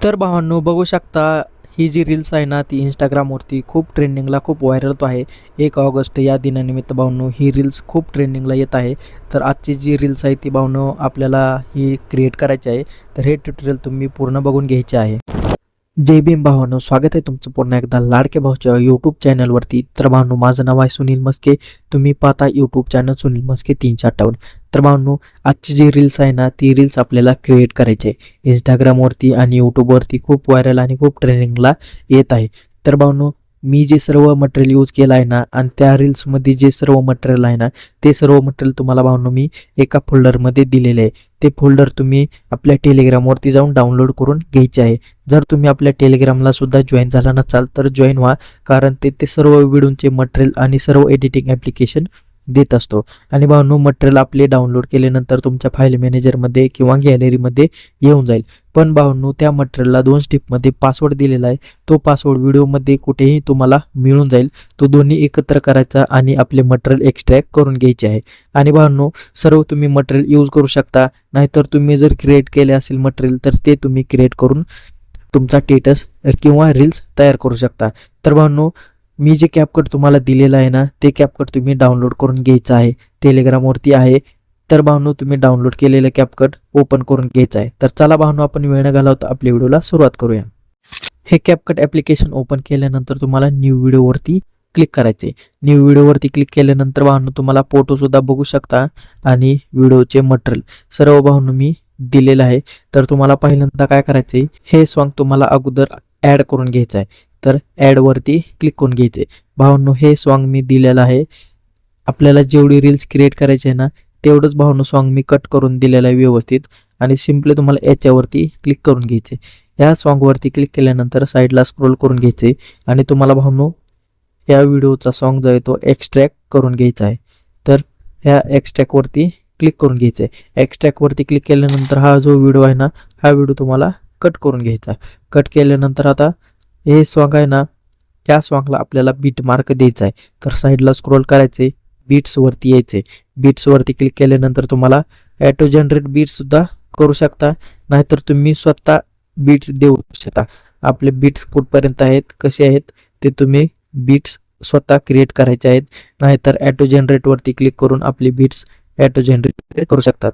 तर भावांनो बघू शकता, ही जी रील्स आहे ना ती इंस्टाग्रामवरती खूप ट्रेंडिंगला खूप व्हायरल तो आहे. 1 ऑगस्ट या दिनानिमित्त भावांनो ही रील्स खूप ट्रेंडिंगला येत आहे. तर आजची जी रील्स आहे ती भावांनो आपल्याला ही क्रिएट करायची आहे. तर हे ट्युटोरियल तुम्ही पूर्ण बघून घ्यायचे आहे. जय भीम भावांनो, स्वागत आहे तुमचं पुन्हा एकदा लाडके भाऊच्या यूट्यूब चॅनलवरती. तर भावांनो माझं नाव आहे सुनील मस्के. तुम्ही पाहता यूट्यूब चॅनल सुनील मस्के 358. तर भावांनो आजची जी रील्स आहे ना ती रील्स आपल्याला क्रिएट करायची आहे. इंस्टाग्रामवरती आणि यूट्यूबवरती खूप व्हायरल आणि खूप ट्रेंडिंगला येत आहे. तर भावांनो मी जे सर्व मटेरियल यूज केलं आहे ना आणि त्या रील्समध्ये जे सर्व मटेरियल आहे ना ते सर्व मटेरियल तुम्हाला भावांनो मी एका फोल्डरमध्ये दिलेले आहे. ते फोल्डर तुम्ही आपल्या टेलिग्रामवरती जाऊन डाउनलोड करून घ्यायचे आहे. जर तुम्ही आपल्या टेलिग्रामला सुद्धा जॉईन झाला नसाल तर जॉईन व्हा, कारण ते सर्व व्हिडिओचे मटेरियल आणि सर्व एडिटिंग ॲप्लिकेशन देत असतो. आणि भावांनो मटेरियल आपले डाउनलोड केल्यानंतर तुमच्या फाईल मॅनेजरमध्ये किंवा गॅलरीमध्ये येऊन जाईल. पण भावांनो त्या मटेरियलला 2 स्टेपमध्ये पासवर्ड दिलेला आहे. तो पासवर्ड व्हिडिओमध्ये कुठेही तुम्हाला मिळून जाईल. तो दोन्ही एकत्र करायचा आणि आपले मटेरियल एक्स्ट्रॅक्ट करून घ्यायचे आहे. आणि भावांनो सर्व तुम्ही मटेरियल यूज करू शकता, नाहीतर तुम्ही जर क्रिएट केले असेल मटेरियल तर ते तुम्ही क्रिएट करून तुमचा स्टेटस किंवा रील्स तयार करू शकता. तर भावांनो मी जे कॅपकट तुम्हाला दिलेलं आहे ना ते कॅपकट तुम्ही डाउनलोड करून घ्यायचं आहे. टेलिग्रामवरती आहे. तर भावांनो तुम्ही डाउनलोड केलेलं कॅपकट ओपन करून घ्यायचं आहे. तर चला भावांनो आपण वेळ न घालवता आपल्या व्हिडिओला सुरुवात करूया. हे कॅपकट ॲप्लिकेशन ओपन केल्यानंतर तुम्हाला न्यू व्हिडिओवरती क्लिक करायचे. न्यू व्हिडिओवरती क्लिक केल्यानंतर भावांनो तुम्हाला फोटोसुद्धा बघू शकता आणि व्हिडिओचे मटेरियल सर्व भावांनो मी दिलेलं आहे. तर तुम्हाला पहिल्यांदा काय करायचं आहे, हे सॉन्ग तुम्हाला अगोदर ॲड करून घ्यायचं आहे. तर ॲडवरती क्लिक करून घ्यायचे. भावांनो हे सॉन्ग मी दिलेलं आहे. आपल्याला जेवढी रील्स क्रिएट करायची आहे ना तेवढंच भावांनो सॉन्ग मी कट करून दिलेलं आहे व्यवस्थित. आणि सिम्पली तुम्हाला याच्यावरती क्लिक करून घ्यायचे. या सॉन्गवरती क्लिक केल्यानंतर साईडला स्क्रोल करून घ्यायचे आणि तुम्हाला भावांनो या व्हिडिओचा सॉन्ग जो आहे तो एक्स्ट्रॅक्ट करून घ्यायचा आहे. तर ह्या एक्स्ट्रॅक्टवरती क्लिक करून घ्यायचं आहे. एक्स्ट्रॅक्टवरती क्लिक केल्यानंतर हा जो व्हिडिओ आहे ना हा व्हिडिओ तुम्हाला कट करून घ्यायचा आहे. कट केल्यानंतर आता हे सॉन्ग आहे ना या सॉन्गला आपल्याला बीट मार्क द्यायचा आहे. तर साईडला स्क्रोल करायचे, बीट्सवरती यायचे. बीट्सवरती क्लिक केल्यानंतर तुम्हाला ॲटो जनरेट बीट्ससुद्धा करू शकता, नाहीतर तुम्ही स्वतः बीट्स देऊ शकता. आपले बीट्स कुठपर्यंत आहेत, कसे आहेत ते तुम्ही बीट्स स्वतः क्रिएट करायचे आहेत. नाहीतर ॲटो जनरेटवरती क्लिक करून आपले बीट्स ॲटो जनरेट करू शकतात.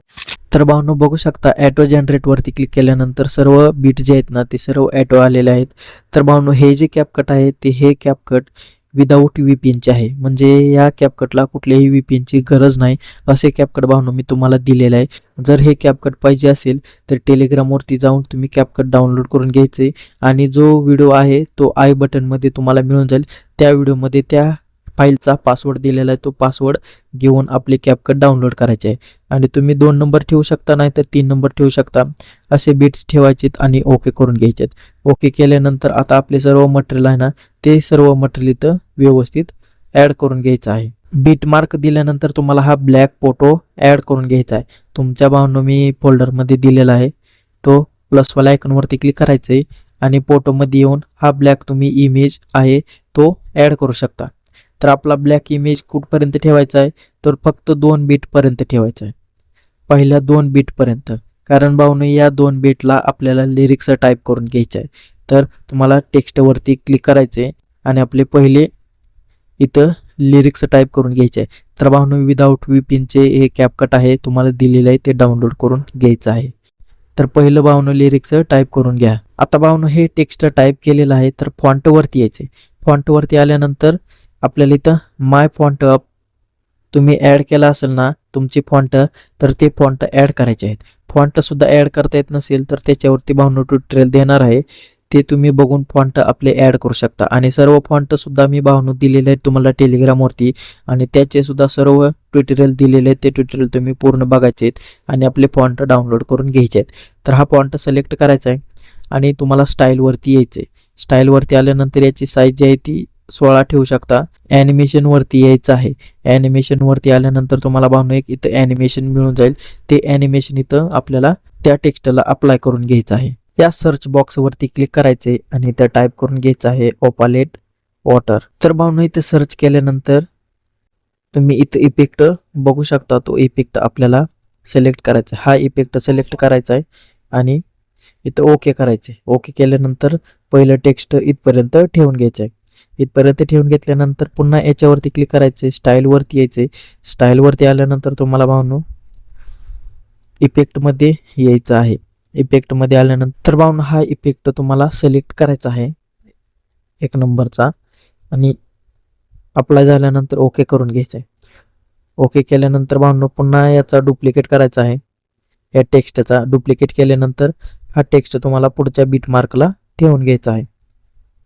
तर भावांनो बघू शकता ॲटो जनरेटवरती क्लिक केल्यानंतर सर्व बीट जे आहेत ना ते सर्व ॲटो आलेले आहेत. तर भावांनो हे जे कॅपकट आहे ते हे कॅपकट विदाऊट VPNचे आहे, म्हणजे या कॅपकटला कुठल्याही VPNची गरज नाही. असे कॅपकट भावांनो मी तुम्हाला दिलेलं आहे. जर हे कॅपकट पाहिजे असेल तर टेलिग्रामवरती जाऊन तुम्ही कॅपकट डाउनलोड करून घ्यायचे आणि जो व्हिडिओ आहे तो आय बटनमध्ये तुम्हाला मिळून जाईल. त्या व्हिडिओमध्ये त्या फाईलचा पासवर्ड दिलेला आहे, तो पासवर्ड घेऊन आपले कॅपकट डाउनलोड करायचे आहे. आणि तुम्ही 2 नंबर ठेवू शकता, नाहीतर 3 नंबर ठेवू शकता. असे बीट्स ठेवायचेत आणि ओके करून घ्यायचेत. ओके केल्यानंतर आता आपले सर्व मटेरियल आहे ना ते सर्व मटेरियल इथं व्यवस्थित ॲड करून घ्यायचं आहे. बीट मार्क दिल्यानंतर तुम्हाला हा ब्लॅक फोटो ॲड करून घ्यायचा आहे. तुमच्या भावांनो मी फोल्डरमध्ये दिलेला आहे, तो प्लसवाला आयकॉनवरती क्लिक करायचं आहे आणि फोटोमध्ये येऊन हा ब्लॅक तुम्ही इमेज आहे तो ॲड करू शकता. तर आपला ब्लॅक इमेज कुठपर्यंत ठेवायचा आहे, तर फक्त 2 बीटपर्यंत ठेवायचा आहे. पहिल्या 2 बीटपर्यंत, कारण भावांनो या 2 बीटला आपल्याला लिरिक्स टाईप करून घ्यायचे आहे. तर तुम्हाला टेक्स्टवरती क्लिक करायचे आणि आपले पहिले इथं लिरिक्स टाईप करून घ्यायचे आहे. तर भावांनो विदाऊट VPNचे हे कॅपकट आहे, तुम्हाला दिलेलं आहे ते डाउनलोड करून घ्यायचं आहे. तर पहिलं भावांनो लिरिक्स टाईप करून घ्या. आता भावांनो हे टेक्स्ट टाईप केलेलं आहे तर फॉन्टवरती यायचे. फॉन्टवरती आल्यानंतर आपल्याला इथं माय फॉन्ट अप तुम्ही ॲड केला असेल ना तुमची फॉन्ट, तर ते फॉन्ट ॲड करायचे आहेत. फॉन्टसुद्धा ॲड करता येत नसेल तर त्याच्यावरती भावांनो ट्युटोरियल देणार आहे, ते तुम्ही बघून फॉन्ट आपले ॲड करू शकता. आणि सर्व फॉन्टसुद्धा मी भावांनो दिलेले आहेत तुम्हाला टेलिग्रामवरती, आणि त्याचेसुद्धा सर्व ट्युटोरियल दिलेले आहेत. ते ट्युटोरियल तुम्ही पूर्ण बघायचे आहेत आणि आपले फॉन्ट डाउनलोड करून घ्यायचे आहेत. तर हा फॉन्ट सिलेक्ट करायचा आहे आणि तुम्हाला स्टाईलवरती यायचं आहे. स्टाईलवरती आल्यानंतर याची साईज जी आहे ती 16 ठेवू शकता. ॲनिमेशनवरती यायचं आहे. ॲनिमेशनवरती आल्यानंतर तुम्हाला भावांनो एक इथं ॲनिमेशन मिळून जाईल. ते ॲनिमेशन इथं आपल्याला त्या टेक्स्टला अप्लाय करून घ्यायचं आहे. या सर्च बॉक्सवरती क्लिक करायचे आणि इथं टाईप करून घ्यायचं आहे ओपालेट वॉटर. तर भावांनो इथं सर्च केल्यानंतर तुम्ही इथं इफेक्ट बघू शकता, तो इफेक्ट आपल्याला सिलेक्ट करायचा. हा इफेक्ट सिलेक्ट करायचा आहे आणि इथं ओके करायचे. ओके केल्यानंतर पहिलं टेक्स्ट इथपर्यंत ठेवून घ्यायचं आहे. इथपर्यंत ठेवून घेतल्यानंतर पुन्हा याच्यावरती क्लिक करायचे, स्टाईलवरती यायचे. स्टाईलवरती आल्यानंतर तुम्हाला भावनो इफेक्टमध्ये यायचं आहे. इफेक्टमध्ये आल्यानंतर भावनो हा इफेक्ट तुम्हाला सिलेक्ट करायचा आहे 1 नंबरचा आणि अप्लाय झाल्यानंतर ओके करून घ्यायचं आहे. ओके केल्यानंतर भावनो पुन्हा याचा डुप्लिकेट करायचा आहे. या टेक्स्टचा डुप्लिकेट केल्यानंतर हा टेक्स्ट तुम्हाला पुढच्या बीट मार्कला ठेवून घ्यायचा आहे.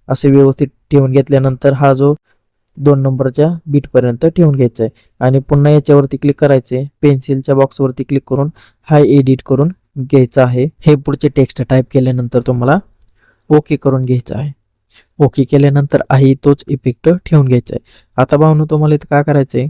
असे व्यवस्थित ठेवून घेतल्यानंतर हा जो 2 नंबरच्या बीटपर्यंत ठेवून घ्यायचा आहे आणि पुन्हा याच्यावरती क्लिक करायचे. पेन्सिलच्या बॉक्सवरती क्लिक करून हा एडिट करून घ्यायचा आहे. हे पुढचे टेक्स्ट टाईप केल्यानंतर तुम्हाला ओके करून घ्यायचं आहे. ओके केल्यानंतर आहे तोच इफेक्ट ठेवून घ्यायचा आहे. आता भावनो तुम्हाला इथं काय करायचं आहे,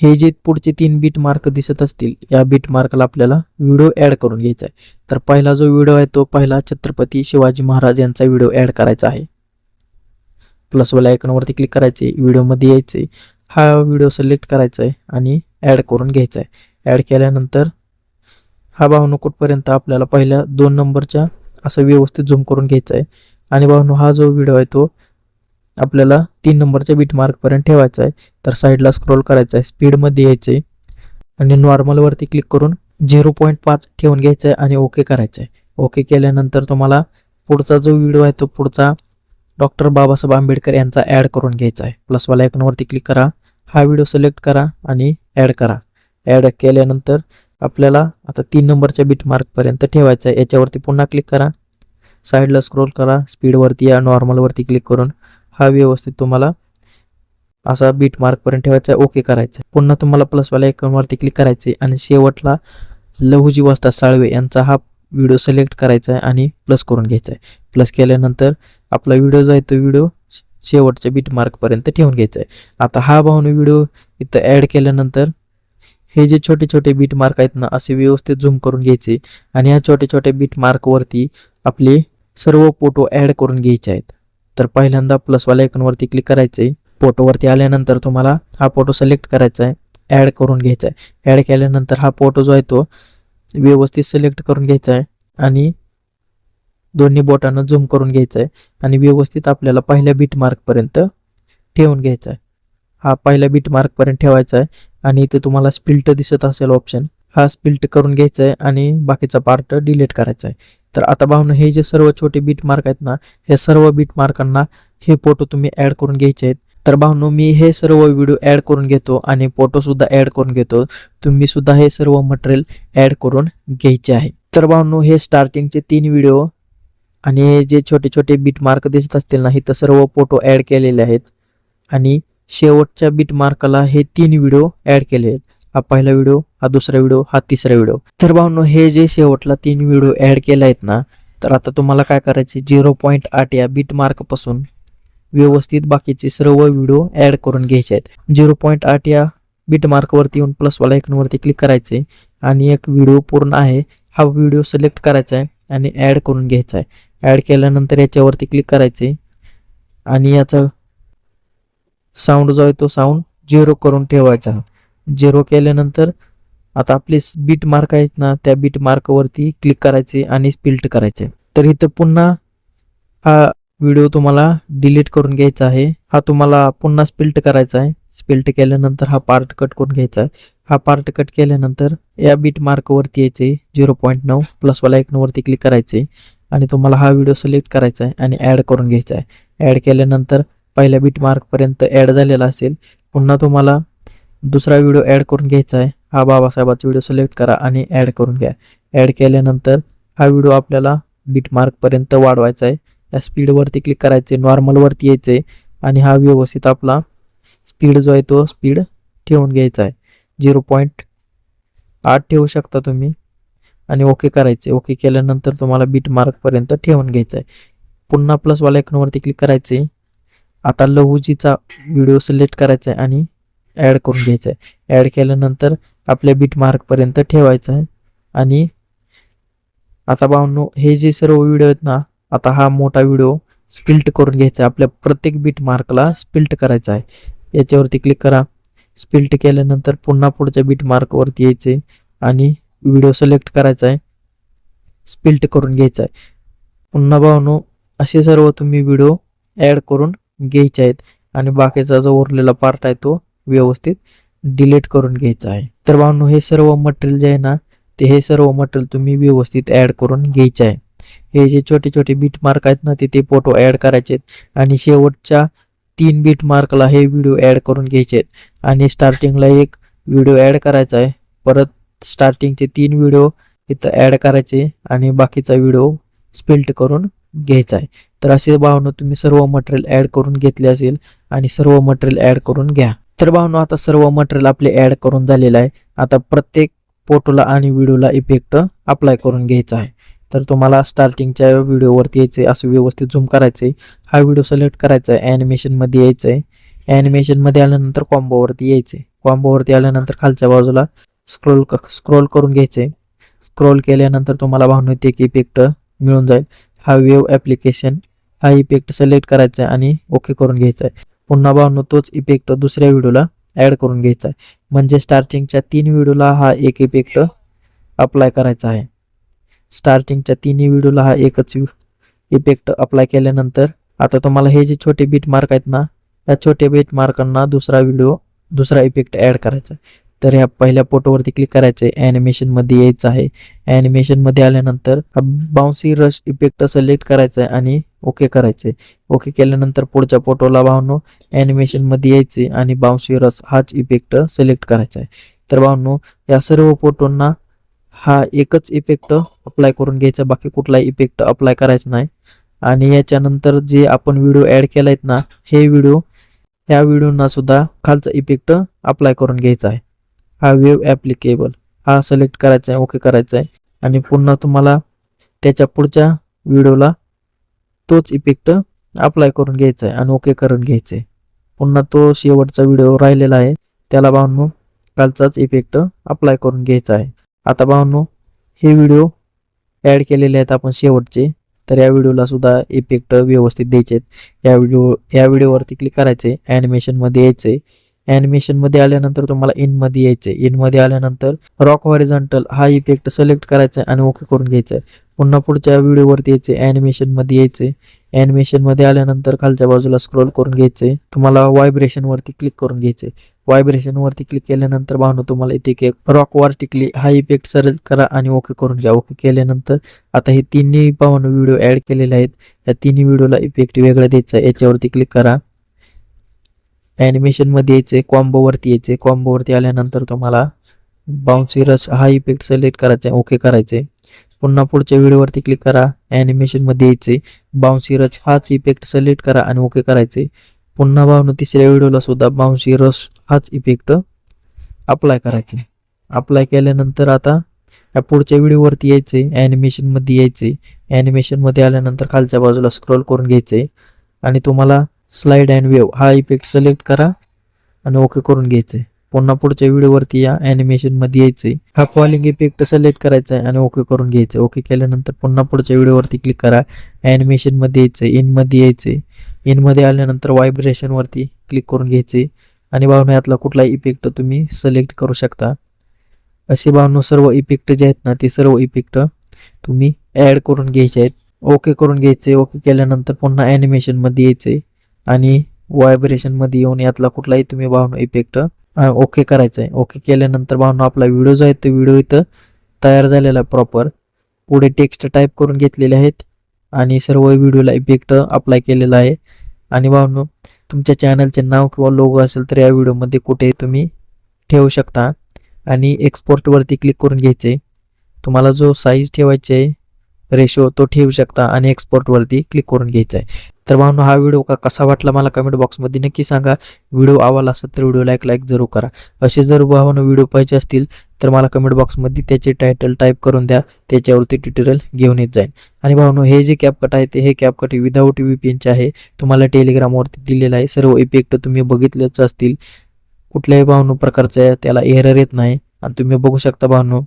हे जे पुढचे 3 बीट मार्क दिसत असतील या बीट मार्कला आपल्याला व्हिडिओ ॲड करून घ्यायचा आहे. तर पहिला जो व्हिडिओ आहे तो पहिला छत्रपती शिवाजी महाराज यांचा व्हिडिओ ॲड करायचा आहे. प्लसवाल्या आयकॉनवरती क्लिक करायचे, व्हिडिओमध्ये यायचे, हा व्हिडिओ सिलेक्ट करायचा आहे आणि ॲड करून घ्यायचा आहे. ॲड केल्यानंतर हा भावनो कुठपर्यंत आपल्याला पहिल्या 2 नंबरच्या असं व्यवस्थित झूम करून घ्यायचा आहे आणि भावनो हा जो व्हिडिओ आहे तो आपल्याला 3 नंबरच्या बीट मार्कपर्यंत ठेवायचा आहे. तर साईडला स्क्रोल करायचा आहे, स्पीडमध्ये यायचं आहे आणि नॉर्मलवरती क्लिक करून 0.5 ठेवून घ्यायचं आहे आणि ओके करायचं आहे. ओके केल्यानंतर तुम्हाला पुढचा जो व्हिडिओ आहे तो पुढचा डॉक्टर बाबासाहेब आंबेडकर यांचा ॲड करून घ्यायचा आहे. प्लसवाल्या आयकॉनवरती क्लिक करा, हा व्हिडिओ सिलेक्ट करा आणि ॲड करा. ॲड केल्यानंतर आपल्याला आता 3 नंबरच्या बीट मार्कपर्यंत ठेवायचं आहे. याच्यावरती पुन्हा क्लिक करा, साईडला स्क्रोल करा, स्पीडवरती या, नॉर्मलवरती क्लिक करून हा व्यवस्थित तुम्हाला असा बीट मार्कपर्यंत ठेवायचा आहे. ओके करायचं आहे. पुन्हा तुम्हाला प्लसवाल्या आयकॉनवरती क्लिक करायचे आणि शेवटला लहुजी वस्ताद साळवे यांचा हा व्हिडिओ सिलेक्ट करायचा आहे आणि प्लस करून घ्यायचा आहे. प्लस केल्यानंतर आपला व्हिडिओ जो आहे तो व्हिडिओ शेवटच्या बीट मार्कपर्यंत ठेवून घ्यायचा आहे. आता हा भावनो व्हिडिओ इथं ॲड केल्यानंतर हे जे छोटे छोटे बीट मार्क आहेत ना असे व्यवस्थित झूम करून घ्यायचे आणि या छोटे छोटे बीट मार्कवरती आपले सर्व फोटो ॲड करून घ्यायचे आहेत. तर पहिल्यांदा प्लसवाल्या आयकॉनवरती क्लिक करायचे, फोटोवरती आल्यानंतर तुम्हाला हा फोटो सिलेक्ट करायचा आहे, ॲड करून घ्यायचा आहे. ॲड केल्यानंतर हा फोटो जो आहे तो व्यवस्थित सिलेक्ट करून घ्यायचा आहे आणि दोन्ही बोटानं झूम करून घ्यायचा आहे आणि व्यवस्थित आपल्याला पहिल्या बीट मार्कपर्यंत ठेवून घ्यायचा आहे. हा पहिल्या बीट मार्कपर्यंत ठेवायचा आहे आणि इथे तुम्हाला स्प्लिट दिसत असेल ऑप्शन, हा स्प्लिट करून घ्यायचा आहे आणि बाकीचा पार्ट डिलीट करायचा आहे. तर आता भावनो हे जे सर्व छोटे बीट मार्क आहेत ना हे सर्व बीट मार्कांना हे फोटो तुम्ही ॲड करून घ्यायचे आहेत. तर भावनो मी हे सर्व व्हिडिओ ॲड करून घेतो आणि फोटोसुद्धा ॲड करून घेतो. तुम्ही सुद्धा हे सर्व मटेरियल ॲड करून घ्यायचे आहे. तर भावनो हे स्टार्टिंगचे 3 व्हिडिओ आणि जे छोटे छोटे बीट मार्क दिसत असतील ना इथं सर्व फोटो ॲड केलेले आहेत आणि शेवटच्या बीट मार्काला हे 3 व्हिडिओ ॲड केले आहेत. हा पहिला व्हिडिओ, हा दुसरा व्हिडिओ, हा तिसरा व्हिडिओ. तर भावनो हे जे शेवटला 3 व्हिडिओ ॲड केले आहेत ना तर आता तुम्हाला काय करायचे 0.8 या बीट मार्कपासून व्यवस्थित बाकीचे सर्व व्हिडिओ ॲड करून घ्यायचे आहेत. 0.8 या बीट मार्कवरती येऊन प्लसवाल्या आयकॉनवरती क्लिक करायचे आणि एक व्हिडिओ पूर्ण आहे हा व्हिडिओ सिलेक्ट करायचा आहे आणि ॲड करून घ्यायचा आहे. ॲड केल्यानंतर याच्यावरती क्लिक करायचे आणि याचा साऊंड जो आहे तो साऊंड 0 करून ठेवायचा. 0 केल्यानंतर आता आपले बीट मार्क आहेत ना त्या बीट मार्कवरती क्लिक करायचे आणि स्प्लिट करायचे. तर इथं पुन्हा हा व्हिडिओ तुम्हाला डिलीट करून घ्यायचा आहे. हा तुम्हाला पुन्हा स्प्लिट करायचा आहे. स्प्लिट केल्यानंतर हा पार्ट कट करून घ्यायचा आहे. हा पार्ट कट केल्यानंतर या बीट मार्कवरती यायचे 0.9 प्लसवाल्या आयकॉनवरती क्लिक करायचे आणि तुम्हाला हा व्हिडिओ सिलेक्ट करायचा आहे आणि ॲड करून घ्यायचा आहे. ॲड केल्यानंतर पहिल्या बीट मार्कपर्यंत ॲड झालेला असेल. पुन्हा तुम्हाला दुसरा व्हिडिओ ॲड करून घ्यायचा आहे. हा बाबासाहेबाचा व्हिडिओ सिलेक्ट करा आणि ॲड करून घ्या. ॲड केल्यानंतर हा व्हिडिओ आपल्याला बीट मार्कपर्यंत वाढवायचा आहे. या स्पीडवरती क्लिक करायचे, नॉर्मलवरती यायचे आणि हा व्यवस्थित आपला स्पीड जो आहे तो स्पीड ठेवून घ्यायचा आहे. 0.8 ठेवू शकता तुम्ही आणि ओके करायचे. ओके केल्यानंतर तुम्हाला बीट मार्कपर्यंत ठेवून घ्यायचं आहे. पुन्हा प्लसवाल्या आयकॉनवरती क्लिक करायचे. आता लहुजीचा व्हिडिओ सिलेक्ट करायचा आहे आणि ॲड करून घ्यायचा आहे. ॲड केल्यानंतर आपल्या बीट मार्कपर्यंत ठेवायचं आहे आणि आता भावनो हे जे सर्व व्हिडिओ आहेत ना आता हा मोठा व्हिडिओ स्प्लिट करून घ्यायचा आहे. आपल्या प्रत्येक बीट मार्कला स्प्लिट करायचा आहे. याच्यावरती क्लिक करा. स्प्लिट केल्यानंतर पुन्हा पुढच्या बीट मार्कवरती यायचे आणि व्हिडिओ सिलेक्ट करायचा आहे स्प्लिट करून घ्यायचा आहे. पुन्हा भावनो असे सर्व तुम्ही व्हिडिओ ॲड करून घ्यायचे आहेत आणि बाकीचा जो उरलेला पार्ट आहे तो व्यवस्थित डिलीट करून घ्यायचा आहे. तर भावनो हे सर्व मटेरियल जे आहे ना ते हे सर्व मटेरियल तुम्ही व्यवस्थित ॲड करून घ्यायचे आहे. हे जे छोटे छोटे बीट मार्क आहेत ना ते फोटो ॲड करायचे आहेत आणि शेवटच्या 3 बीट मार्कला हे व्हिडिओ ॲड करून घ्यायचे आहेत आणि स्टार्टिंगला एक व्हिडिओ ॲड करायचा आहे. परत स्टार्टिंगचे 3 व्हिडिओ इथं ॲड करायचे आणि बाकीचा व्हिडिओ स्प्लिट करून घ्यायचा आहे. तर असे भावनो तुम्ही सर्व मटेरियल ॲड करून घेतले असेल आणि सर्व मटेरियल ॲड करून घ्या. तर भावनो आता सर्व मटेरियल आपले ॲड करून झालेलं आहे. आता प्रत्येक फोटोला आणि व्हिडिओला इफेक्ट अप्लाय करून घ्यायचा आहे. तर तुम्हाला स्टार्टिंगच्या व्हिडिओवरती यायचे असं व्यवस्थित झूम करायचे. हा व्हिडिओ सिलेक्ट करायचा आहे, ॲनिमेशनमध्ये यायचं आहे. ॲनिमेशनमध्ये आल्यानंतर कॉम्बोवरती यायचे. कॉम्बोवरती आल्यानंतर खालच्या बाजूला स्क्रोल करून घ्यायचे. स्क्रोल केल्यानंतर तुम्हाला भावनो एक इफेक्ट मिळून जाईल. हा वेव्ह ॲप्लिकेशन हा इफेक्ट सिलेक्ट करायचा आहे आणि ओके करून घ्यायचा आहे. पुन्हा भावनो तोच इफेक्ट दुसऱ्या व्हिडिओला ॲड करून घ्यायचा आहे. म्हणजे स्टार्टिंगच्या 3 व्हिडिओला हा एक इफेक्ट अप्लाय करायचा आहे. स्टार्टिंगच्या 3 व्हिडिओला हा एकच इफेक्ट अप्लाय केल्यानंतर आता तुम्हाला हे जे छोटे बीट मार्क आहेत ना या छोटे बीट मार्कांना दुसरा इफेक्ट ॲड करायचा आहे. तर ह्या पहिल्या फोटोवरती क्लिक करायचं आहे, ॲनिमेशनमध्ये यायचं आहे. ॲनिमेशनमध्ये आल्यानंतर बाउन्सी रश इफेक्ट सिलेक्ट करायचा आहे आणि ओके करायचे. ओके केल्यानंतर पुढच्या फोटोला भावनो ॲनिमेशनमध्ये यायचे आणि बाउन्सी रश हाच इफेक्ट सिलेक्ट करायचा आहे. तर भावनो या सर्व फोटोंना हा एकच इफेक्ट अप्लाय करून घ्यायचा, बाकी कुठलाही इफेक्ट अप्लाय करायचा नाही. आणि याच्यानंतर जे आपण व्हिडिओ ॲड केला आहेत ना ह्या व्हिडिओना सुद्धा खालचा इफेक्ट अप्लाय करून घ्यायचा आहे. हा वेव्ह ॲप्लिकेबल हा सिलेक्ट करायचा आहे, ओके करायचा आहे आणि पुन्हा तुम्हाला त्याच्या पुढच्या व्हिडिओला तोच इफेक्ट अप्लाय करून घ्यायचा आहे आणि ओके करून घ्यायचं आहे. पुन्हा तो शेवटचा व्हिडिओ राहिलेला आहे त्याला भावनो कालचाच इफेक्ट अप्लाय करून घ्यायचा आहे. आता भावनो हे व्हिडिओ ॲड केलेले आहेत आपण शेवटचे, तर या व्हिडिओला सुद्धा इफेक्ट व्यवस्थित द्यायचे आहेत. या व्हिडिओवरती क्लिक करायचे, ॲनिमेशनमध्ये यायचे. ॲनिमेशनमध्ये आल्यानंतर तुम्हाला इनमध्ये यायचे. इनमध्ये आल्यानंतर रॉक हॉरिझॉन्टल हा इफेक्ट सिलेक्ट करायचा आहे आणि ओके करून घ्यायचा आहे. पुन्हा पुढच्या व्हिडिओवरती यायचे, ॲनिमेशनमध्ये यायचे. ॲनिमेशनमध्ये आल्यानंतर खालच्या बाजूला स्क्रोल करून घ्यायचे. तुम्हाला व्हायब्रेशनवरती क्लिक करून घ्यायचे. व्हायब्रेशनवरती क्लिक केल्यानंतर भावनो तुम्हाला इथे एक रॉक वर्टिकली हा इफेक्ट सिलेक्ट करा आणि ओके करून घ्या. ओके केल्यानंतर आता हे तिन्ही भावनो व्हिडिओ ॲड केलेले आहेत. या तिन्ही व्हिडिओला इफेक्ट वेगळा द्यायचा आहे. याच्यावरती क्लिक करा, ॲनिमेशनमध्ये यायचे, कॉम्बोवरती यायचे. कॉम्बोवरती आल्यानंतर तुम्हाला बाउन्सी रश हा इफेक्ट सिलेक्ट करायचा आहे, ओके करायचे. पुन्हा पुढच्या व्हिडिओवरती क्लिक करा, ॲनिमेशनमध्ये यायचे, बाउन्सी रश हाच इफेक्ट सिलेक्ट करा आणि ओके करायचे. पुन्हा भावनो तिसऱ्या व्हिडिओला सुद्धा बाउन्सी रश हाच इफेक्ट अप्लाय करायचे. अप्लाय केल्यानंतर आता या पुढच्या व्हिडिओवरती यायचे, ॲनिमेशनमध्ये यायचे. ॲनिमेशनमध्ये आल्यानंतर खालच्या बाजूला स्क्रोल करून घ्यायचे आणि तुम्हाला स्लाइड अँड वेव्ह हा इफेक्ट सिलेक्ट करा आणि ओके करून घ्यायचे. पुन्हा पुढच्या व्हिडिओवरती या, ॲनिमेशनमध्ये यायचे, हा फॉलिंग इफेक्ट सिलेक्ट करायचा आहे आणि ओके करून घ्यायचे. ओके केल्यानंतर पुन्हा पुढच्या व्हिडिओवरती क्लिक करा, ॲनिमेशनमध्ये यायचे, इनमध्ये यायचे. इनमध्ये आल्यानंतर व्हायब्रेशनवरती क्लिक करून घ्यायचे आणि भावनो यातला कुठलाही इफेक्ट तुम्ही सिलेक्ट करू शकता. असे भावनो सर्व इफेक्ट जे आहेत ना ते सर्व इफेक्ट तुम्ही ॲड करून घ्यायचे आहेत. ओके करून घ्यायचे. ओके केल्यानंतर पुन्हा ॲनिमेशनमध्ये यायचे आणि व्हायब्रेशनमध्ये येऊन यातला कुठलाही तुम्ही भावनो इफेक्ट ओके करायचं आहे. ओके केल्यानंतर भावनो आपला व्हिडिओ जो आहे तो व्हिडिओ इथं तयार झालेला आहे प्रॉपर. पुढे टेक्स्ट टाईप करून घेतलेले आहेत आणि सर्व व्हिडिओला इफेक्ट अप्लाय केलेला आहे. आणि भावनो तुमच्या चॅनलचे नाव किंवा लोगो असेल तर या व्हिडिओमध्ये कुठे तुम्ही ठेवू शकता. आणि एक्सपोर्टवरती क्लिक करून घ्यायचे. तुम्हाला जो साईज ठेवायचे आहे रेशो तो ठेवू शकता आणि एक्सपोर्टवरती क्लिक करून घ्यायचा आहे. तर भावनो हा व्हिडिओ कसा वाटला मला कमेंट बॉक्समध्ये नक्की सांगा. व्हिडिओ आवडला असेल तर व्हिडिओ लाईक जरूर करा. असे जर भावनो व्हिडिओ पाहिजे असतील तर मला कमेंट बॉक्समध्ये त्याचे टायटल टाईप करून द्या, त्याच्यावरती ट्युटोरियल घेऊन येत जाईल. आणि भावनो हे जे कॅपकट आहे ते हे कॅपकट विदाऊट VPNचे आहे, तुम्हाला टेलिग्रामवरती दिलेलं आहे. सर्व इफेक्ट तुम्ही बघितलेच असतील, कुठल्याही भावनो प्रकारचं त्याला एरर येत नाही. आणि तुम्ही बघू शकता भावनो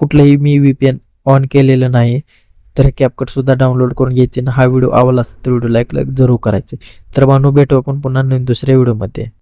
कुठलंही मी VPN ऑन केलेलं नाही. तर कॅपकट सुद्धा डाउनलोड करून घ्यायचे ना. हा व्हिडिओ आवडला असेल तर व्हिडिओ लाईक जरूर करायचे. तर भावनो भेटू आपण पुन्हा दुसऱ्या व्हिडिओमध्ये.